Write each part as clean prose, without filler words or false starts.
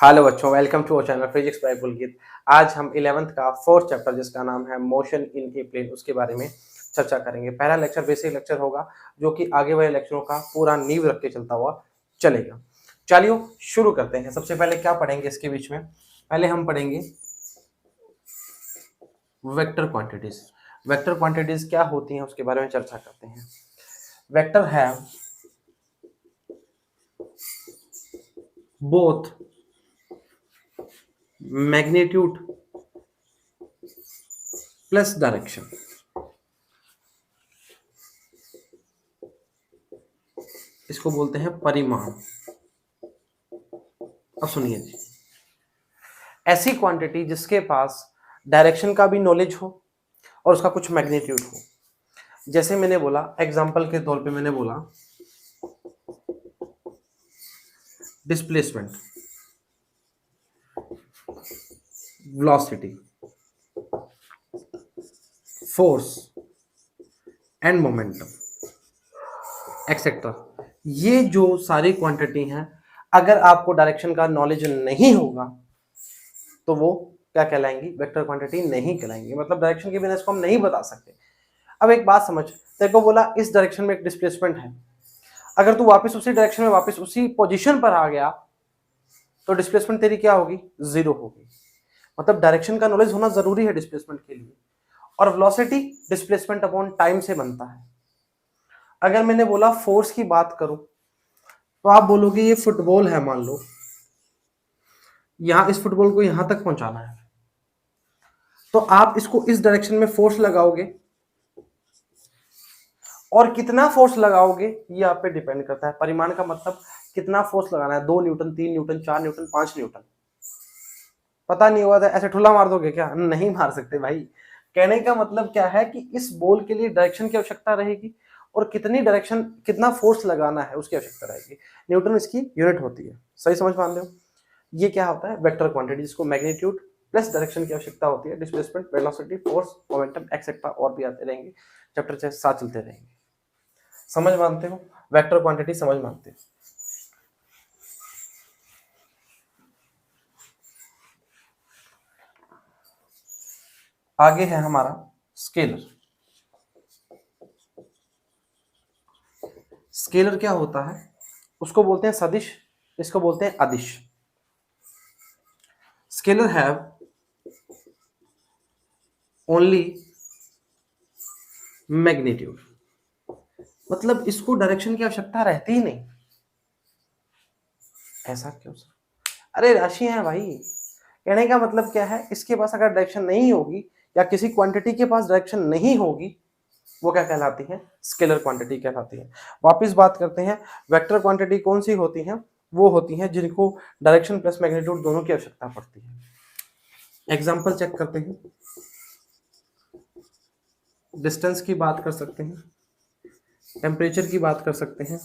Hello बच्चों, welcome to our channel physics by Pulkit. आज हम 11th का फोर्थ चैप्टर जिसका नाम है मोशन इन ए प्लेन उसके बारे में चर्चा करेंगे। पहला लेक्चर बेसिक लेक्चर होगा जो कि आगे वाले लेक्चरों का पूरा नींव रख के चलता हुआ चलेगा। चलिए शुरू करते हैं। सबसे पहले क्या पढ़ेंगे इसके बीच में? पहले हम पढ़ेंगे वेक्टर क्वांटिटीज। वेक्टर क्वांटिटीज क्या होती हैं उसके बारे में चर्चा करते हैं। वेक्टर है बोथ मैग्नीट्यूड प्लस डायरेक्शन। इसको बोलते हैं परिमाण। अब सुनिए जी, ऐसी क्वांटिटी जिसके पास डायरेक्शन का भी नॉलेज हो और उसका कुछ मैग्नीट्यूड हो। जैसे मैंने बोला, एग्जांपल के तौर पे मैंने बोला displacement, velocity, force and momentum etcetera. ये जो सारी क्वांटिटी हैं, अगर आपको डायरेक्शन का नॉलेज नहीं होगा तो वो क्या कहलाएंगी? वेक्टर क्वांटिटी नहीं कहलाएंगी। मतलब डायरेक्शन के बिना इसको हम नहीं बता सकते। अब एक बात समझ, तेरे को बोला इस डायरेक्शन में एक डिस्प्लेसमेंट है, अगर तू वापस उसी डायरेक्शन में वापस उसी पोजीशन पर आ गया तो डिस्प्लेसमेंट तेरी क्या होगी? जीरो होगी। मतलब डायरेक्शन का नॉलेज होना जरूरी है डिस्प्लेसमेंट के लिए। और वेलोसिटी डिस्प्लेसमेंट अपॉन टाइम से बनता है। अगर मैंने बोला फोर्स की बात करूं तो आप बोलोगे ये फुटबॉल है, मान लो यहां इस फुटबॉल को यहां तक पहुंचाना है, तो आप इसको इस डायरेक्शन में फोर्स लगाओगे और कितना फोर्स लगाओगे ये आप पे डिपेंड करता है। परिमाण का मतलब कितना फोर्स लगाना है, 2 न्यूटन, 3 न्यूटन, 4 न्यूटन, 5 न्यूटन। पता नहीं हुआ था ऐसे ठुल्ला मार दोगे क्या? नहीं मार सकते भाई। कहने का मतलब क्या है कि इस बॉल के लिए डायरेक्शन की आवश्यकता रहेगी और कितनी डायरेक्शन, कितना फोर्स लगाना है उसकी आवश्यकता रहेगी। न्यूटन इसकी यूनिट होती है। सही समझ मान लो। ये क्या होता है? वेक्टर क्वांटिटी, जिसको मैग्नीट्यूड प्लस डायरेक्शन की आवश्यकता होती है। Displacement, velocity, force, momentum etcetera और भी आते रहेंगे, चैप्टर के साथ चलते रहेंगे। समझ मानते हो? वेक्टर क्वांटिटी समझ मानते हो? आगे है हमारा स्केलर। स्केलर क्या होता है? उसको बोलते हैं सदिश, इसको बोलते हैं अदिश। स्केलर हैव ओनली मैग्नीट्यूड, मतलब इसको डायरेक्शन की आवश्यकता रहती ही नहीं। ऐसा क्यों सर? अरे राशि है भाई। कहने का मतलब क्या है, इसके पास अगर डायरेक्शन नहीं होगी या किसी क्वांटिटी के पास डायरेक्शन नहीं होगी, वो क्या कहलाती है? स्केलर क्वांटिटी कहलाती है। वापिस बात करते हैं, वेक्टर क्वांटिटी कौन सी होती है? वो होती है जिनको डायरेक्शन प्लस मैग्नीट्यूड दोनों की आवश्यकता पड़ती है। एग्जांपल चेक करते हैं। डिस्टेंस की बात कर सकते हैं, टेम्परेचर की बात कर सकते हैं,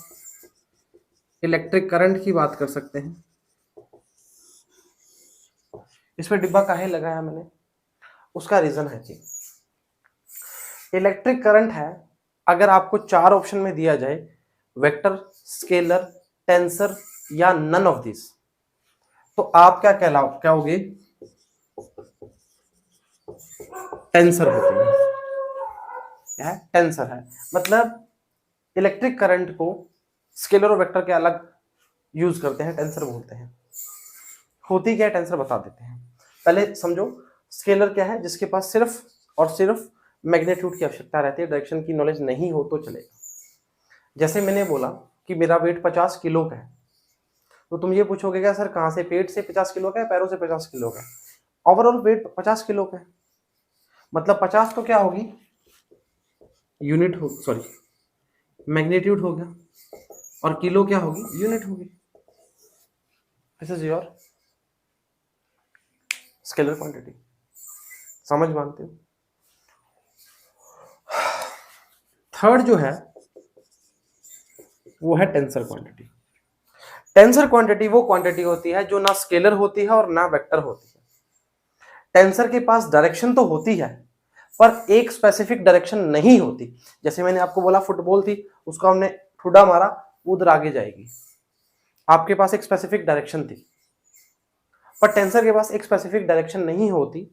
इलेक्ट्रिक करंट की बात कर सकते हैं। इस पर डिब्बा काहे लगाया मैंने? उसका रीजन है जी, इलेक्ट्रिक करंट है, अगर आपको 4 ऑप्शन में दिया जाए, वेक्टर, स्केलर, टेंसर या नन ऑफ दिस, तो आप क्या कहोगे? टेंसर होती है। क्या है? टेंसर है। मतलब इलेक्ट्रिक करंट को स्केलर और वेक्टर के अलग यूज करते हैं, टेंसर बोलते हैं। होती क्या है टेंसर बता देते हैं। पहले समझो, स्केलर क्या है? जिसके पास सिर्फ और सिर्फ मैग्नीट्यूड की आवश्यकता रहती है, डायरेक्शन की नॉलेज नहीं हो तो चलेगा। जैसे मैंने बोला कि मेरा वेट 50 किलो का है, तो तुम ये पूछोगे क्या सर कहां से? पेट से 50 किलो का है, पैरों से 50 किलो का है? ओवरऑल वेट 50 किलो का है, मतलब 50 तो क्या होगी? यूनिट हो, सॉरी मैग्नीट्यूड हो गया, और किलो क्या होगी? यूनिट होगी। This is your scalar quantity. समझ मानते हो? थर्ड जो है वो है टेंसर क्वांटिटी। टेंसर क्वांटिटी वो क्वांटिटी होती है जो ना स्केलर होती है और ना वेक्टर होती है। टेंसर के पास डायरेक्शन तो होती है पर एक स्पेसिफिक डायरेक्शन नहीं होती। जैसे मैंने आपको बोला फुटबॉल थी, उसको हमने ठुड्डा मारा, उधर आगे जाएगी। आपके पास एक स्पेसिफिक डायरेक्शन थी। पर टेंसर के पास एक स्पेसिफिक डायरेक्शन नहीं होती,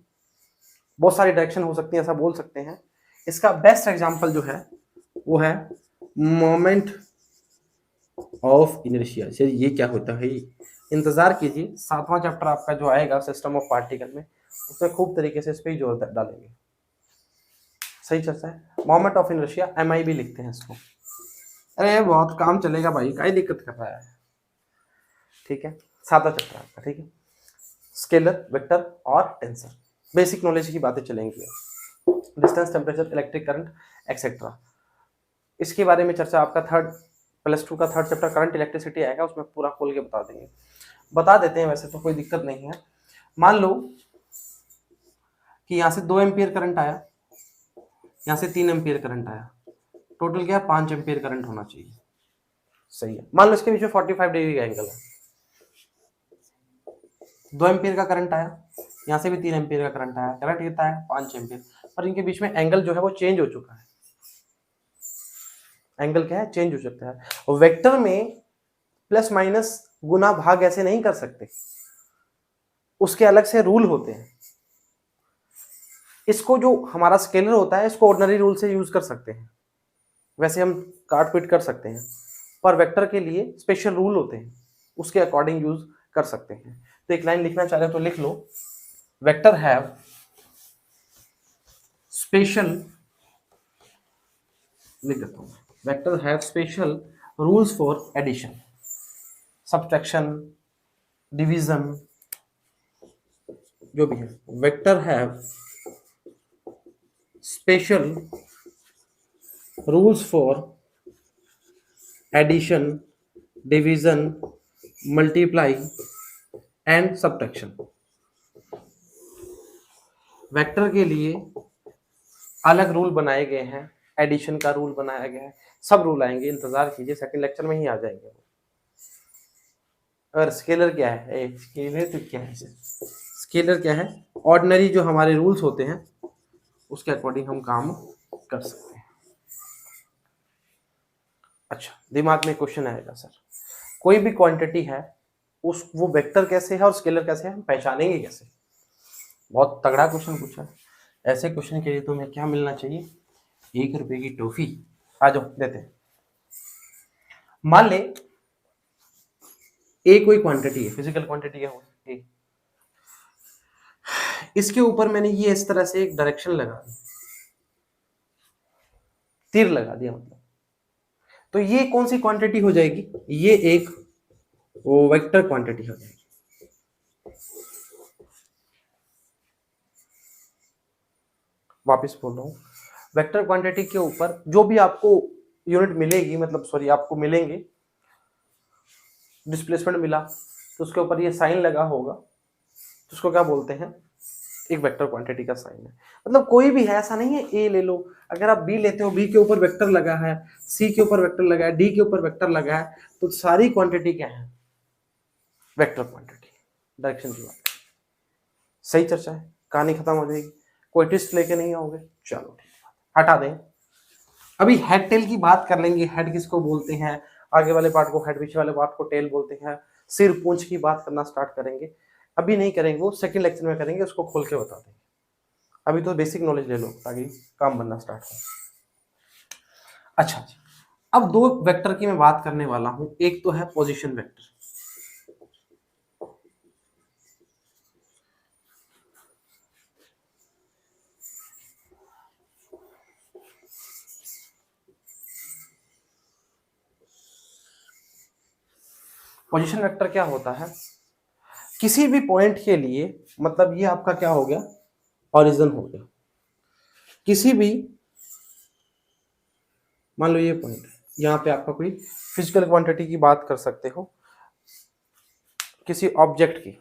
बहुत सारी डायरेक्शन हो सकती है, ऐसा बोल सकते हैं। इसका बेस्ट एग्जांपल जो है वो है मोमेंट ऑफ इनर्शिया। ये क्या होता है, इंतजार कीजिए, 7वां चैप्टर आपका जो आएगा सिस्टम ऑफ पार्टिकल में, उसमें खूब तरीके से इस पे जोर डालेंगे। सही चर्चा है। मोमेंट ऑफ इनर्शिया, MI भी लिखते हैं इसको। अरे बहुत काम चलेगा भाई, क्या दिक्कत कर रहा है। ठीक है, 7वां चैप्टर आपका। ठीक है, स्केलर, वेक्टर और टेंसर, बेसिक नॉलेज की बातें चलेंगी। Distance, temperature, electric current etcetera, इसके बारे में चर्चा आपका +2 का थर्ड चैप्टर करंट इलेक्ट्रिसिटी आएगा, उसमें पूरा खोल के बता देंगे। बता देते हैं, वैसे तो कोई दिक्कत नहीं है। मान लो कि यहाँ से 2 एम्पियर करंट आया, यहाँ से 3 एम्पियर करंट आया, टोटल क्या है 5 एम्पियर करंट होना चाहिए। सही है। मान लो इसके बीच में 45 डिग्री का एंगल है, 2 एम्पियर का करंट आया, यहाँ से भी 3 एम्पियर का करंट आया, करंट कितना है 5 एम्पियर, पर इनके बीच में एंगल जो है वो चेंज हो चुका है। एंगल क्या है, चेंज हो सकता है। और वेक्टर में प्लस माइनस गुना भाग ऐसे नहीं कर सकते, उसके अलग से रूल होते हैं। इसको जो हमारा स्केलर होता है, इसको ऑर्डिनरी रूल से यूज कर सकते हैं, वैसे हम काट पीट कर सकते हैं, पर वेक्टर के लिए स्पेशल रूल होते हैं, उसके अकॉर्डिंग यूज कर सकते हैं। तो एक लाइन लिखना चाह रहे हो तो लिख लो, वेक्टर हैव स्पेशल, लिख देता हूं, vector have special rules for addition, subtraction, division, जो भी है। Vector have special rules for addition, division, multiply and subtraction. Vector के लिए अलग रूल बनाए गए हैं, एडिशन का रूल बनाया गया है, सब रूल आएंगे, इंतजार कीजिए, सेकंड लेक्चर में ही आ जाएंगे। अगर स्केलर क्या है, स्केलर तो क्या है, स्केलर क्या है, ऑर्डिनरी जो हमारे रूल्स होते हैं उसके अकॉर्डिंग हम काम कर सकते हैं। अच्छा, दिमाग में क्वेश्चन आएगा, सर कोई भी क्वांटिटी है उस वो वेक्टर कैसे है और स्केलर कैसे है, हम पहचानेंगे कैसे? बहुत तगड़ा क्वेश्चन पूछा है। ऐसे क्वेश्चन के लिए तुम्हें क्या मिलना चाहिए, 1 रुपए की टॉफी। आ जाओ देते हैं। मान ले ए कोई क्वांटिटी है, फिजिकल क्वांटिटी है ए, इसके ऊपर मैंने ये इस तरह से एक डायरेक्शन लगा दी, तीर लगा दिया मतलब, तो ये कौन सी क्वांटिटी हो जाएगी, ये एक वो वेक्टर क्वांटिटी हो जाएगी। वापस बोल रहा हूं, वेक्टर क्वांटिटी के ऊपर जो भी आपको यूनिट मिलेगी, मतलब सॉरी आपको मिलेंगे, डिस्प्लेसमेंट मिला तो उसके ऊपर ये साइन लगा होगा, तो उसको क्या बोलते हैं, एक वेक्टर क्वांटिटी का साइन है। मतलब कोई भी है, ऐसा नहीं है ए ले लो, अगर आप बी लेते हो, बी के ऊपर वेक्टर लगा है, सी के ऊपर वेक्टर लगा है, डी के ऊपर वेक्टर लगा है, तो सारी क्वांटिटी क्या है, वेक्टर क्वांटिटी। डायरेक्शन की बात, सही चर्चा है, कहानी खत्म हो जाएगी, कोई ट्विस्ट लेके नहीं आओगे। चलो ठीक है, हटा दें। अभी हेड टेल की बात कर लेंगे, हेड किसको बोलते हैं, आगे वाले पार्ट को हेड, पीछे वाले पार्ट को टेल बोलते हैं। सिर पूंछ की बात करना स्टार्ट करेंगे, अभी नहीं करेंगे, वो सेकंड लेक्चर में करेंगे, उसको खोल के बता देंगे। अभी तो बेसिक नॉलेज ले लो ताकि काम बनना स्टार्ट हो। अच्छा जी, अब 2 वेक्टर की मैं बात करने वाला हूं, एक तो है पोजीशन वेक्टर। पोजीशन वेक्टर क्या होता है, किसी भी पॉइंट के लिए, मतलब ये आपका क्या हो गया, ओरिजिन हो गया, किसी भी, मान लो ये पॉइंट है, यहाँ पे आपका कोई फिजिकल क्वांटिटी की बात कर सकते हो, किसी ऑब्जेक्ट की,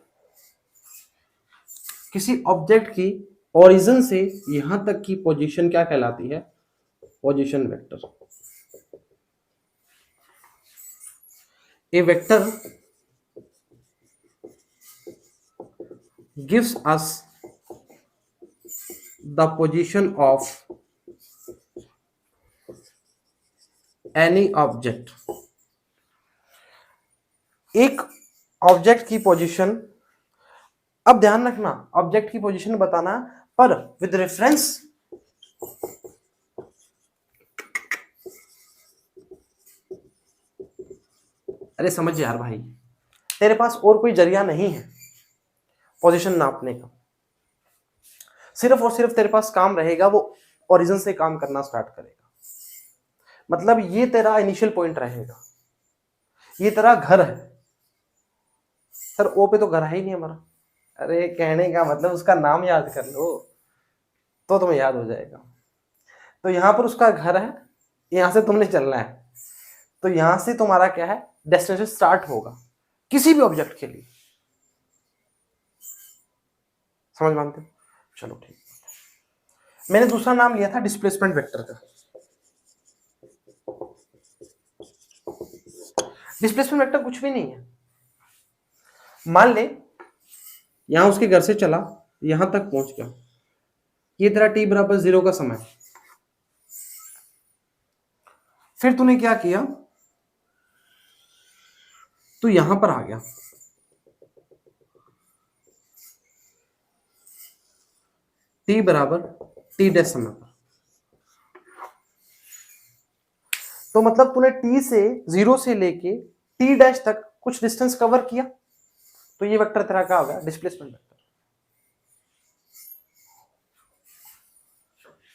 किसी ऑब्जेक्ट की ओरिजिन से यहां तक की पोजीशन क्या कहलाती है, position vector. A vector gives us the position of any object। एक ऑब्जेक्ट की पोजीशन अब ध्यान रखना, ऑब्जेक्ट की पोजीशन बताना पर विद रेफरेंस अरे समझ यार भाई, तेरे पास और कोई जरिया नहीं है पोजीशन नापने का, सिर्फ और सिर्फ तेरे पास काम रहेगा वो ओरिजिन से काम करना स्टार्ट करेगा। मतलब ये तेरा इनिशियल पॉइंट रहेगा, ये तेरा घर है। सर ओ पे तो घर है ही नहीं हमारा। अरे कहने का मतलब उसका नाम याद कर लो तो तुम्हें याद हो जाएगा। तो यहां पर उसका घर है, यहां से तुमने चलना है, तो यहां से तुम्हारा क्या है, डेस्टिनेशन स्टार्ट होगा किसी भी ऑब्जेक्ट के लिए। समझ मानते हो? चलो ठीक। मैंने दूसरा नाम लिया था डिस्प्लेसमेंट वेक्टर का। डिस्प्लेसमेंट वेक्टर कुछ भी नहीं है। मान ले यहां उसके घर से चला, यहां तक पहुंच गया, ये तेरा t बराबर 0 का समय। फिर तूने क्या किया, तू यहां पर आ गया, t बराबर t डैश समय पर। तो मतलब तूने t से 0 से लेके t डैश तक कुछ डिस्टेंस कवर किया, तो ये वेक्टर तेरा क्या होगा, डिस्प्लेसमेंट वेक्टर।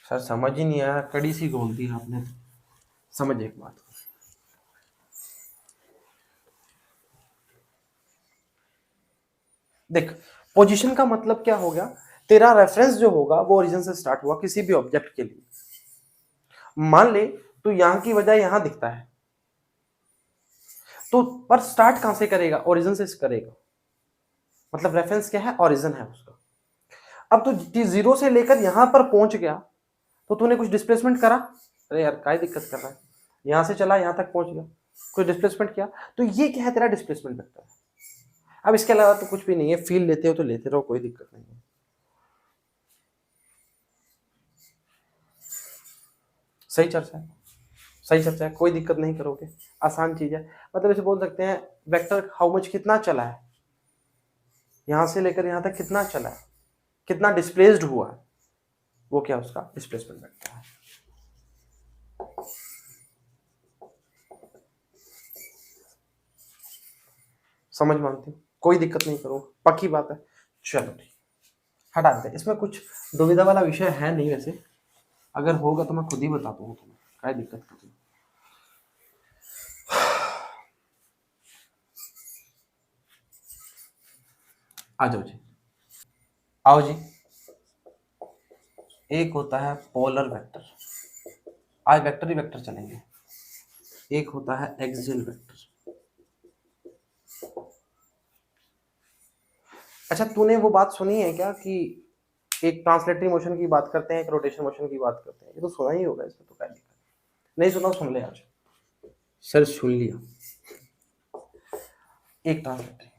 सर समझ ही नहीं आया, कड़ी सी गोल दी आपने। समझ एक बात, देख पोजीशन का मतलब क्या हो गया, तेरा रेफरेंस जो होगा वो ओरिजिन से स्टार्ट हुआ किसी भी ऑब्जेक्ट के लिए। मान ले तो यहां की वजह यहां दिखता है, तो पर स्टार्ट कहां से करेगा, ओरिजिन से करेगा। मतलब रेफरेंस क्या है, ओरिजिन है उसका। अब तो t0 से लेकर यहां पर पहुंच गया, तो तूने कुछ डिस्प्लेसमेंट करा। अरे यार काय दिक्कत कर रहा है, यहां से चला यहां तक पहुंच गया, कुछ डिस्प्लेसमेंट किया, तो ये क्या है, तेरा डिस्प्लेसमेंट वेक्टर है। अब इसके अलावा तो कुछ भी नहीं है, फील लेते हो तो लेते रहो, कोई दिक्कत नहीं है। सही चर्चा है, सही चर्चा है, कोई दिक्कत नहीं करोगे, आसान चीज है। मतलब इसे बोल सकते हैं वेक्टर हाउ मच कितना चला है, यहां से लेकर यहां तक कितना चला है, कितना डिस्प्लेस्ड हुआ है, वो क्या उसका डिस्प्लेसमेंट वेक्टर है। समझ मानते हो, कोई दिक्कत नहीं करो, पक्की बात है। चलो ठीक, हटा देते, इसमें कुछ दुविधा वाला विषय है नहीं वैसे, अगर होगा तो मैं खुद ही बता दूंगा तुम्हें, क्या दिक्कत कर। आ जाओ जी, आओ जी। एक होता है पोलर वेक्टर, आज वेक्टर ही वेक्टर चलेंगे। एक होता है एक्सियल वेक्टर। अच्छा तूने वो बात सुनी है क्या कि एक ट्रांसलेटरी मोशन की बात करते हैं, एक रोटेशन मोशन की बात करते हैं, ये तो सुना ही होगा, इसमें तो क्या दिक्कत, नहीं सुना सुन ले आज। सर सुन लिया, एक ट्रांसलेटरी,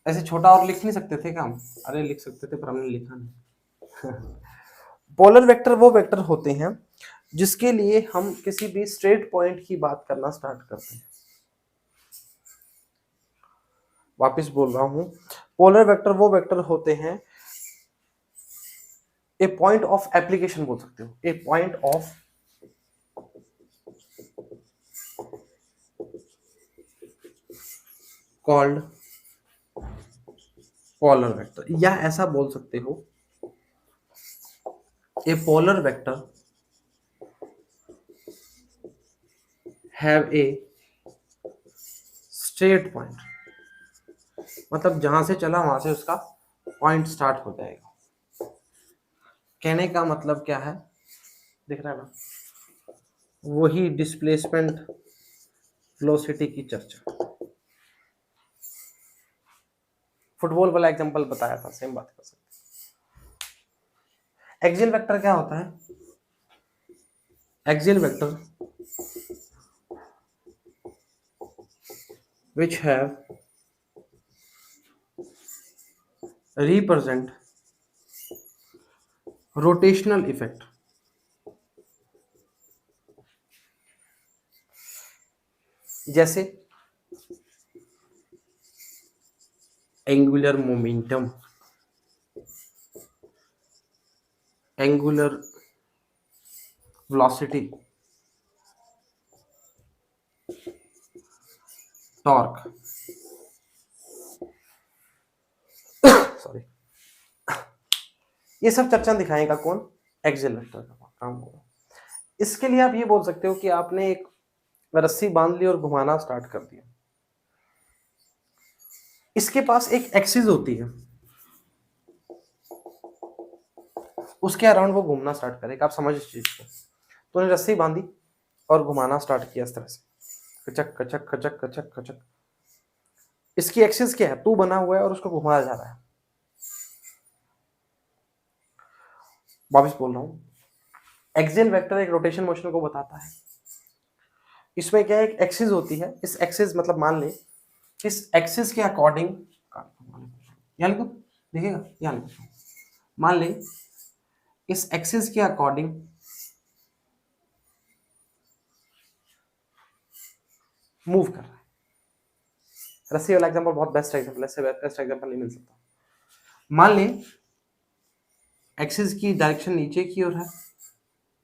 ऐसे छोटा और लिख नहीं सकते थे क्या हम? अरे लिख सकते थे पर हमने लिखा नहीं। पोलर वेक्टर वो वेक्टर होते हैं जिसके लिए हम किसी भी स्ट्रेट पॉइंट की बात करना स्टार्ट करते हैं। वापस बोल रहा हूं, पोलर वेक्टर वो वेक्टर होते हैं, ए पॉइंट ऑफ एप्लीकेशन बोल सकते हो, a point of called polar vector, या ऐसा बोल सकते हो a polar vector have a straight point, मतलब जहां से चला वहां से उसका पॉइंट स्टार्ट हो जाएगा। कहने का मतलब क्या है, दिख रहा है ना, वही डिस्प्लेसमेंट वेलोसिटी की चर्चा। फुटबॉल वाला एग्जांपल बताया था, सेम बात कर सकते। एक्सियल वेक्टर क्या होता है, axial vector which have represent rotational effect, जैसे angular momentum, angular velocity, torque, sorry, ये सब चर्चा दिखाएगा कौन? एक्सियल वेक्टर का काम होगा। इसके लिए आप ये बोल सकते हो कि आपने एक रस्सी बांध ली और घुमाना स्टार्ट कर दिया, इसके पास एक एक्सिस होती है, उसके अराउंड वो घूमना स्टार्ट करेगा। आप समझ इस चीज को। तो ने रस्सी बांधी और घुमाना स्टार्ट किया इस तरह से, कचक कचक कचक कचक कचक। इसकी एक्सिस क्या है? 2 बना हुआ है और उसको घुमाया जा रहा है। वापस बोल रहा हूं, एक्सियल वेक्टर एक रोटेशन मोशन को बताता है। इसमें क्या है? एक एक्सिस होती है। इस एक्सिस मतलब मान ले इस एक्सिस के अकॉर्डिंग, यहाँ लिखो, देखिएगा, यहाँ लिखो, मान ले इस एक्सिस के अकॉर्डिंग मूव कर रहा है। रस्सी वाला एग्जांपल बहुत बेस्ट एग्जांपल है, इससे बेस्ट एग्जांपल नहीं मिल सकता। मान ले एक्सिस की डायरेक्शन नीचे की ओर है,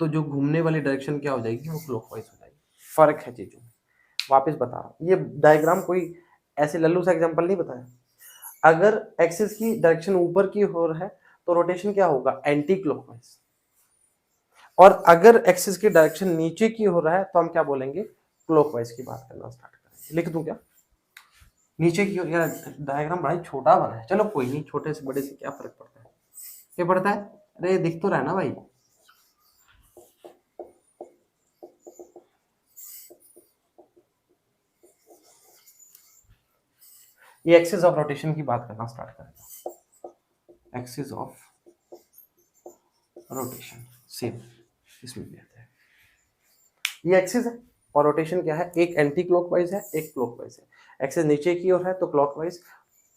तो जो घूमने वाली डायरेक्शन क्या हो जाएगी? वो क्लॉकवाइज हो जाएगी। फर्क है चीजों में। वापस बता रहा हूं, ये डायग्राम कोई ऐसे लल्लू सा एग्जांपल नहीं बताया। अगर एक्सिस की डायरेक्शन ऊपर की ओर है तो रोटेशन क्या होगा? Anti clockwise. और अगर एक्सिस की डायरेक्शन नीचे की हो रहा है तो हम क्या बोलेंगे? क्लॉकवाइज की बात करना स्टार्ट करेंगे। लिख दूं क्या? नीचे की ओर। यार डायग्राम बड़ा ही छोटा बना है, चलो कोई नहीं, छोटे से बड़े से क्या फर्क पड़ता है? क्या पड़ता है? अरे दिख तो रहा है ना भाई। ये एक्सिस ऑफ रोटेशन की बात करना स्टार्ट करेगा। एक्सिस ऑफ रोटेशन सेम इसमें भी आता है। ये एक्सिस है और रोटेशन क्या है? एक एंटी क्लॉकवाइज है, एक क्लॉकवाइज है। एक्सिस नीचे की ओर है तो क्लॉकवाइज,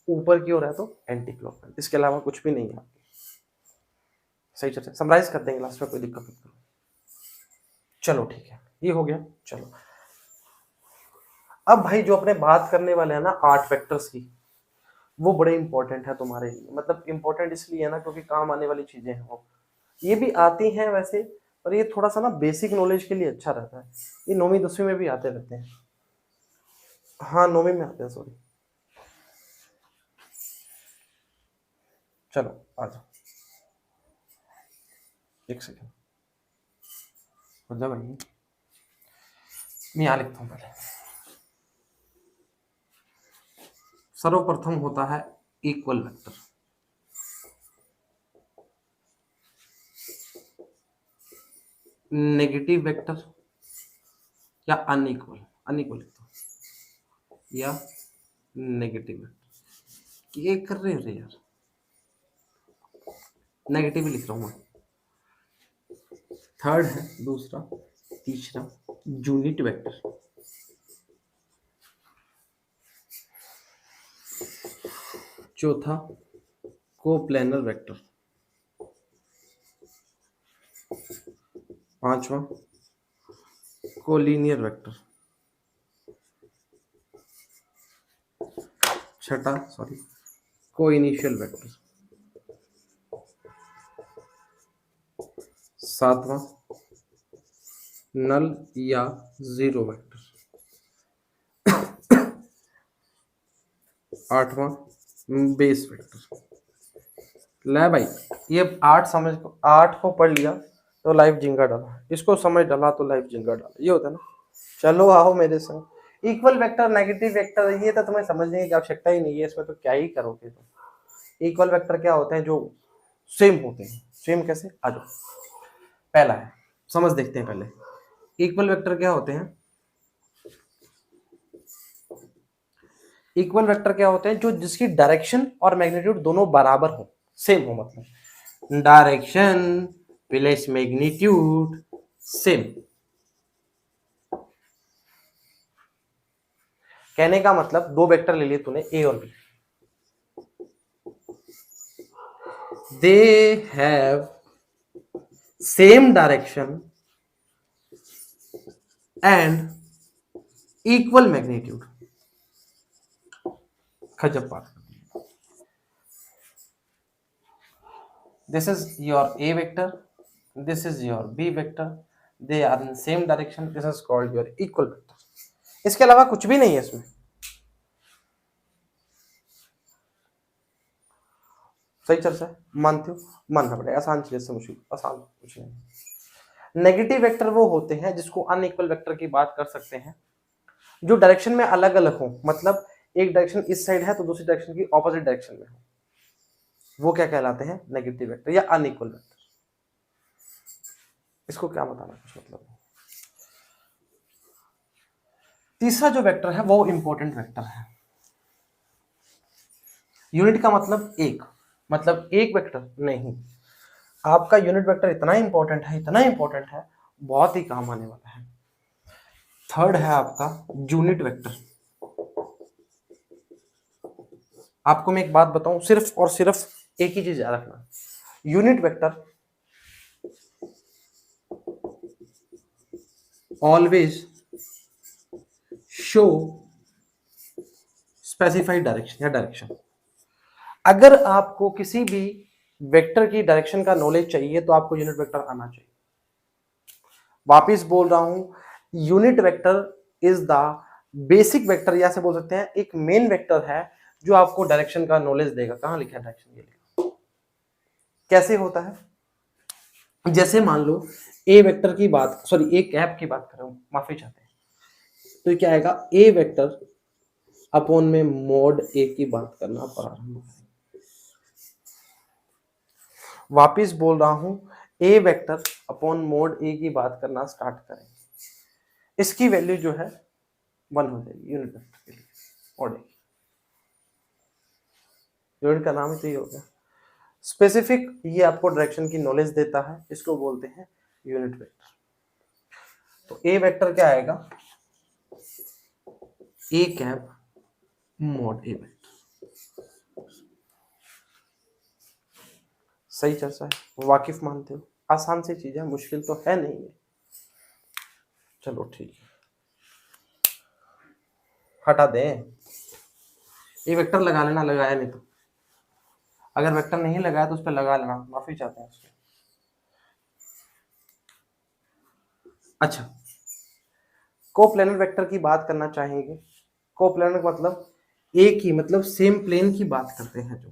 ऊपर की ओर है तो एंटी क्लॉकवाइज। इसके अलावा कुछ भी नहीं है। सही चर्चा, समराइज कर देंगे लास्ट में, कोई दिक्कत नहीं। चलो ठीक है, ये हो गया। चलो अब भाई जो अपने बात करने वाले हैं ना 8 वेक्टर्स की, वो बड़े इंपॉर्टेंट है तुम्हारे लिए। मतलब इंपॉर्टेंट इसलिए है ना क्योंकि काम आने वाली चीजें हैं वो। ये भी आती हैं वैसे, पर ये थोड़ा सा ना बेसिक नॉलेज के लिए अच्छा रहता है। ये 9वीं 10वीं में भी आते रहते हैं। हाँ 9वीं में आते हैं, सॉरी। चलो आ जाओ, एक सेकेंड हो जा भाई, मैं यहाँ लिखता हूँ पहले। सर्वप्रथम होता है इक्वल वेक्टर। नेगेटिव वेक्टर या अनइक्वल, अनइक्वल लिखता हूँ, या नेगेटिव वेक्टर। ये कर रहे हैं यार, नेगेटिव ही लिख रहा हूँ मैं। थर्ड है दूसरा, तीसरा यूनिट वेक्टर, चौथा कोप्लेनर वेक्टर, पांचवा कोलिनियर वेक्टर, छठा कोइनिशियल वेक्टर, सातवां नल या जीरो वेक्टर, आठवां बेस वेक्टर। ले भाई, ये 8 को पढ़ लिया तो लाइफ जिंगा डाला, इसको समझ डाला तो लाइफ जिंगा डाला, ये होता है ना। चलो आओ मेरे संग। इक्वल वेक्टर, नेगेटिव वेक्टर, ये तो तुम्हें समझने की आवश्यकता ही नहीं है, इसमें तो क्या ही करोगे तुम। इक्वल वेक्टर क्या होते हैं? जो सेम होते हैं। सेम कैसे? आ जाओ, पहला है, समझ देखते हैं पहले। इक्वल वेक्टर क्या होते हैं? इक्वल वेक्टर क्या होते हैं? जो जिसकी डायरेक्शन और मैग्नीट्यूड दोनों बराबर हो, सेम हो। मतलब डायरेक्शन प्लस मैग्नीट्यूड सेम। कहने का मतलब 2 वेक्टर ले लिए तूने, ए और B, they have same direction and equal magnitude. खजब बात। This is your A vector, this is your B vector, they are in same direction, this is called your equal vector. इसके अलावा कुछ भी नहीं है इसमें. सही चर्चा है, मानते हो? मानना पड़ेगा, आसान चीज से मुश्किल, आसान कुछ नहीं. नेगेटिव वेक्टर वो होते हैं जिसको अनइक्वल वेक्टर की बात कर सकते हैं, जो डायरेक्शन में अलग अलग हो, मतलब एक डायरेक्शन इस साइड है तो दूसरी डायरेक्शन की ऑपोजिट डायरेक्शन में हो, वो क्या कहलाते हैं? नेगेटिव वेक्टर या अनइक्वल वेक्टर. इसको क्या बताना कुछ मतलब नहीं. तीसरा जो वेक्टर है वो इंपॉर्टेंट वेक्टर है. यूनिट का मतलब एक, मतलब एक वेक्टर नहीं, आपका यूनिट वेक्टर इतना इंपॉर्टेंट है, इतना इंपॉर्टेंट है, बहुत ही काम आने वाला है. थर्ड है आपका यूनिट वेक्टर. आपको मैं एक बात बताऊं, सिर्फ और सिर्फ एक ही चीज याद रखना, unit vector always show specified direction या डायरेक्शन. अगर आपको किसी भी वेक्टर की डायरेक्शन का नॉलेज चाहिए तो आपको यूनिट वेक्टर आना चाहिए. वापिस बोल रहा हूं, unit vector is the basic vector, या से बोल सकते हैं एक मेन वेक्टर है जो आपको डायरेक्शन का नॉलेज देगा. कहां लिखा है डायरेक्शन? ये लिखा. कैसे होता है? जैसे मान लो ए वेक्टर की बात, सॉरी ए कैप की बात कर रहा हूं, माफी चाहते हैं, तो क्या आएगा? ए वेक्टर अपॉन में मॉड ए की बात करना प्रारंभ. वापिस बोल रहा हूं, ए वेक्टर अपॉन मोड ए की बात करना स्टार्ट करें, इसकी वैल्यू जो है 1 हो जाएगी यूनिट वेक्टर के लिए. मॉड ए, यूनिट का नाम ही तो ये हो गया. स्पेसिफिक ये आपको डायरेक्शन की नॉलेज देता है, इसको बोलते हैं यूनिट वेक्टर. तो ए वेक्टर क्या आएगा? A cap mod A vector. सही चर्चा है, वाकिफ मानते हो? आसान सी चीज है, मुश्किल तो है नहीं है. चलो ठीक है, हटा दें. ये वेक्टर लगा लेना, लगाया नहीं तो, अगर वेक्टर नहीं लगाया तो उस पर लगा लेना, माफी चाहते हैं उसको. अच्छा, कोप्लेनर वेक्टर की बात करना चाहेंगे. कोप्लेनर मतलब एक ही, मतलब सेम प्लेन की बात करते हैं. जो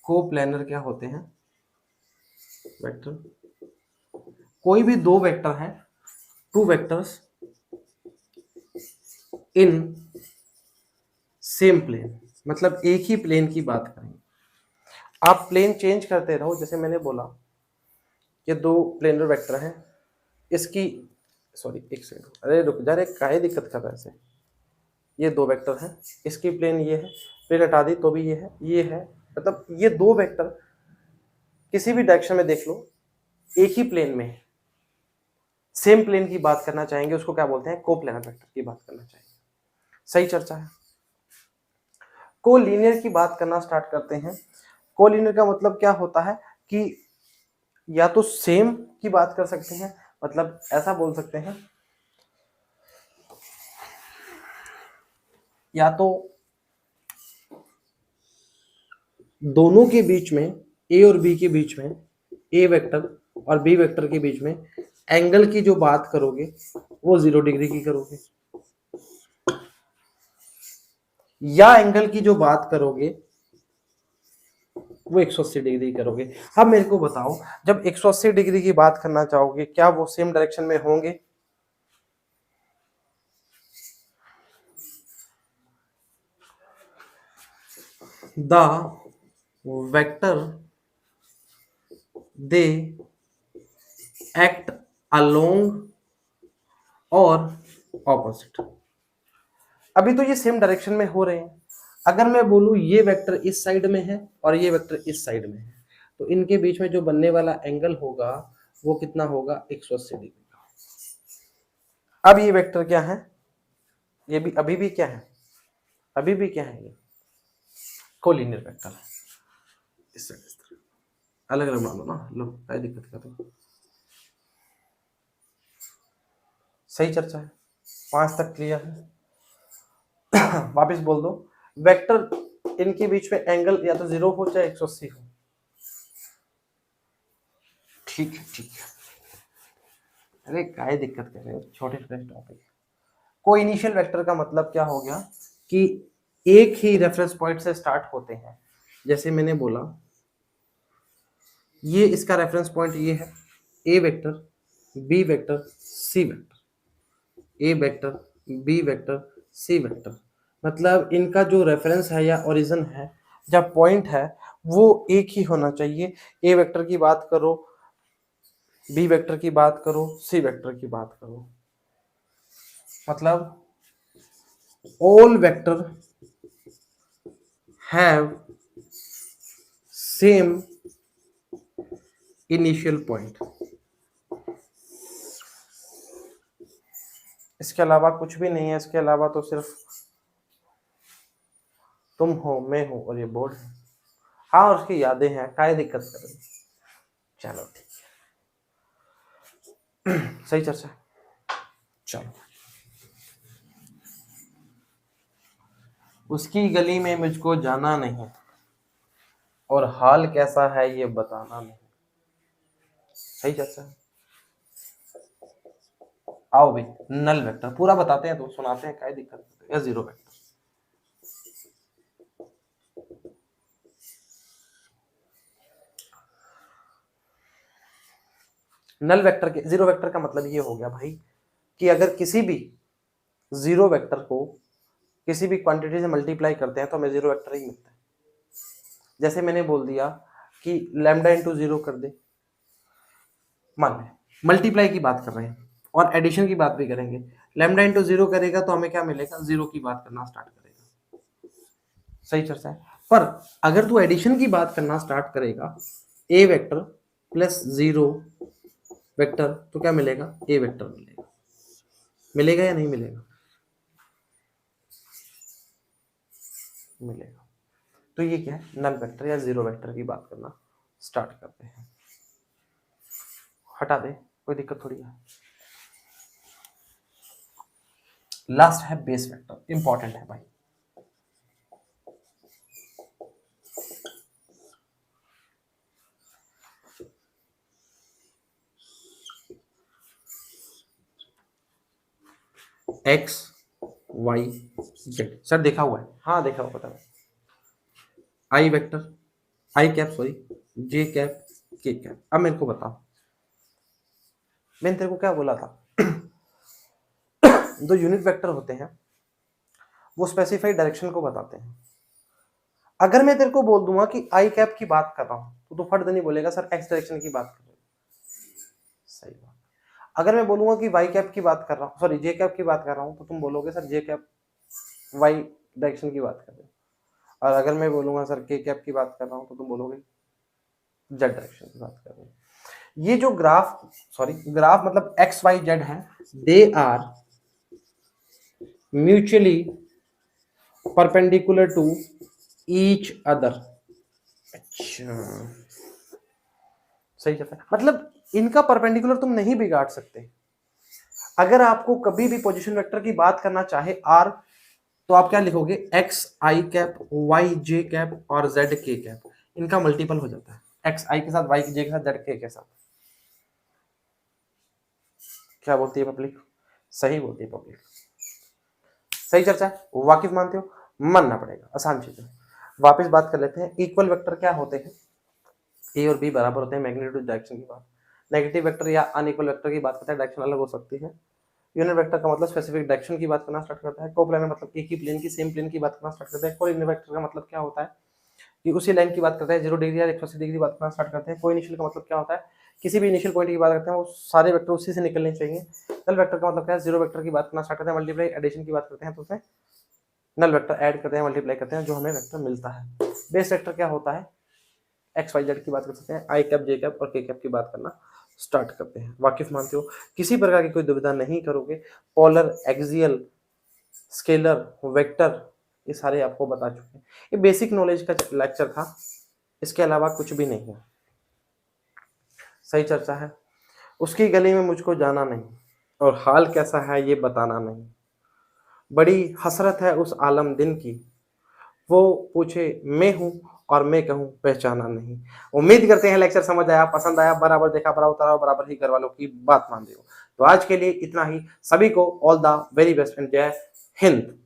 कोप्लेनर क्या होते हैं? वेक्टर, कोई भी दो वेक्टर हैं, two vectors in same plane, मतलब एक ही प्लेन की बात करेंगे. आप प्लेन चेंज करते रहो, जैसे मैंने बोला ये दो प्लेनर वेक्टर हैं, इसकी, सॉरी एक सेकंड, अरे रुक जा रे, काहे दिक्कत कर रहा है ऐसे. ये दो वेक्टर हैं, इसकी प्लेन ये है, प्लेन हटा दी तो भी ये है, ये है, मतलब ये दो वेक्टर किसी भी डायरेक्शन में देख लो एक ही प्लेन में है, सेम प्लेन की बात करना चाहेंगे, उसको क्या बोलते हैं? कोप्लेनर वेक्टर की बात करना चाहेंगे. सही चर्चा है. कोलिनियर की बात करना स्टार्ट करते हैं. कोलिनियर का मतलब क्या होता है कि या तो सेम की बात कर सकते हैं, मतलब ऐसा बोल सकते हैं, या तो दोनों के बीच में, ए और बी के बीच में, ए वेक्टर और बी वेक्टर के बीच में एंगल की जो बात करोगे वो 0 डिग्री की करोगे, या एंगल की जो बात करोगे वो 180 डिग्री करोगे. अब मेरे को बताओ, जब 180 डिग्री की बात करना चाहोगे, क्या वो सेम डायरेक्शन में होंगे? The vector they act along और ऑपोजिट. अभी तो ये सेम डायरेक्शन में हो रहे हैं. अगर मैं बोलूं ये वेक्टर इस साइड में है और ये वेक्टर इस साइड में है, तो इनके बीच में जो बनने वाला एंगल होगा वो कितना होगा? 180 डिग्री. अब ये वेक्टर क्या है? ये भी अभी भी क्या है? अभी भी क्या है? ये कोलिनियर वेक्टर है. इस तरह अलग अलग मान लो ना, लो क्या दिक्कत कर रहे हो. सही चर्चा है, 5 तक क्लियर है. वापिस बोल दो, वेक्टर इनके बीच में एंगल या तो 0 हो चाहे 180 हो, ठीक है ठीक है। अरे काय दिक्कत कर रहे हो, छोटे छोटे टॉपिक। को इनिशियल वेक्टर का मतलब क्या हो गया कि एक ही रेफरेंस पॉइंट से स्टार्ट होते हैं। जैसे मैंने बोला ये इसका रेफरेंस पॉइंट ये है, A vector B vector C vector, A vector B vector C vector, मतलब इनका जो रेफरेंस है या ओरिजिन है जब पॉइंट है वो एक ही होना चाहिए। ए वेक्टर की बात करो, बी वेक्टर की बात करो, सी वेक्टर की बात करो, मतलब all vector have same initial point। इसके अलावा कुछ भी नहीं है, इसके अलावा तो सिर्फ तुम हो, मैं हूं और ये बोर्ड है। हाँ और उसकी यादें हैं, काय दिक्कत कर रही। चलो ठीक है सही चर्चा। चलो उसकी गली में मुझको जाना नहीं और हाल कैसा है ये बताना नहीं। सही चर्चा है। आओ भाई नल वेक्टर पूरा बताते हैं तो सुनाते हैं, क्या दिक्कत है। या जीरो वेक्टर, नल वेक्टर के जीरो वेक्टर का मतलब ये हो गया भाई कि अगर किसी भी जीरो वेक्टर को किसी भी क्वांटिटी से मल्टीप्लाई करते हैं तो हमें जीरो वेक्टर ही मिलता है। जैसे मैंने बोल दिया कि लैम्डा इंटू जीरो कर दे, मान लें मल्टीप्लाई की बात कर रहे हैं और एडिशन की बात भी करेंगे। लैम्डा इंटू जीरो करेगा तो हमें क्या मिलेगा, जीरो की बात करना स्टार्ट करेगा। सही चर्चा है। पर अगर तू एडिशन की बात करना स्टार्ट करेगा ए वेक्टर प्लस जीरो वेक्टर तो क्या मिलेगा, ए वेक्टर मिलेगा। मिलेगा या नहीं मिलेगा, मिलेगा। तो ये क्या है, नल वेक्टर या जीरो वेक्टर की बात करना स्टार्ट करते हैं। हटा दे, कोई दिक्कत थोड़ी है। लास्ट है बेस वेक्टर, इंपॉर्टेंट है भाई। एक्स वाई जेड, सर देखा हुआ है, हाँ देखा हुआ, पता है। आई वेक्टर, आई कैप सॉरी, जे कैप के कैप। अब मेरे को बताओ, मैंने तेरे को क्या बोला था दो यूनिट वेक्टर होते हैं वो स्पेसिफाइड डायरेक्शन को बताते हैं। अगर मैं तेरे को बोल दूंगा कि आई कैप की बात कर रहा हूं तो तू फट नहीं बोलेगा सर एक्स डायरेक्शन की बात कर रहे हो। सही बात। अगर मैं बोलूंगा कि वाई कैप की बात कर रहा हूँ, सॉरी जे कैप की बात कर रहा हूँ, तो तुम बोलोगे सर जे कैप वाई डायरेक्शन की बात कर रहे हो। और अगर मैं बोलूंगा सर के कैप की बात कर रहा हूँ तो तुम बोलोगे जेड डायरेक्शन की बात कर रहे हो। ये जो ग्राफ, सॉरी ग्राफ मतलब एक्स वाई जेड है, they are mutually perpendicular to each other. अच्छा सही कहता है, मतलब इनका परपेंडिकुलर तुम नहीं बिगाड़ सकते। अगर आपको कभी भी पोजीशन वेक्टर की बात करना चाहे आर, तो आप क्या लिखोगे, एक्स आई कैप वाई जे कैप और जेड के कैप, इनका मल्टीपल हो जाता है एक्स आई के साथ, वाई जे के साथ, जेड के साथ। क्या बोलती है पब्लिक, सही बोलती है पब्लिक। सही चर्चा है, वाकिफ मानते हो, मानना पड़ेगा, आसान चीज है। वापस बात कर लेते हैं, इक्वल वेक्टर क्या होते हैं, ए और बी बराबर होते हैं मैग्नीट्यूड डायरेक्शन की बात। नेगेटिव वेक्टर या अनइक्वल वेक्टर की बात करते हैं, डायरेक्शन अलग हो सकती है। यूनिट वेक्टर का मतलब स्पेसिफिक डायरेक्शन की बात करना स्टार्ट करता है। कोप्लानर मतलब एक ही प्लेन की सेम प्लेन की बात करना स्टार्ट करता है। कोऑर्डिनेट वेक्टर का मतलब क्या होता है कि उसी लाइन की बात करते हैं, 0 डिग्री या 180 डिग्री बात करना स्टार्ट करते हैं। कोइनिशियल का मतलब क्या होता है, किसी भी इनिशियल पॉइंट की बात करते हैं वो सारे वेक्टर उसी से निकलने चाहिए। नल वेक्टर का मतलब क्या है, जीरो वेक्टर की बात करना स्टार्ट करते हैं, मल्टीप्लाई एडिशन की बात करते हैं तो उसमें नल वेक्टर ऐड करते हैं, मल्टीप्लाई करते हैं, जो हमें वेक्टर मिलता है। बेस वेक्टर क्या होता है, एक्स वाई जेड की बात कर सकते हैं, आई कैप जे कैप और के कैप की बात करना स्टार्ट करते हैं। वाकिफ मानते हो, किसी प्रकार की कोई दुविधा नहीं करोगे। पोलर, एक्सियल, स्केलर, वेक्टर, ये सारे आपको बता चुके हैं। ये बेसिक नॉलेज का लेक्चर था, इसके अलावा कुछ भी नहीं है। सही चर्चा है। उसकी गली में मुझको जाना नहीं और हाल कैसा है ये बताना नहीं। बड़ी हसरत है उस आलम दिन की, वो पूछे मैं हूं और मैं कहूँ पहचाना नहीं। उम्मीद करते हैं लेक्चर समझ आया, पसंद आया, बराबर देखा, बराबर उतारा, बराबर ही घर वालों की बात मान रहे हो। तो आज के लिए इतना ही। सभी को all the very best and जय हिंद।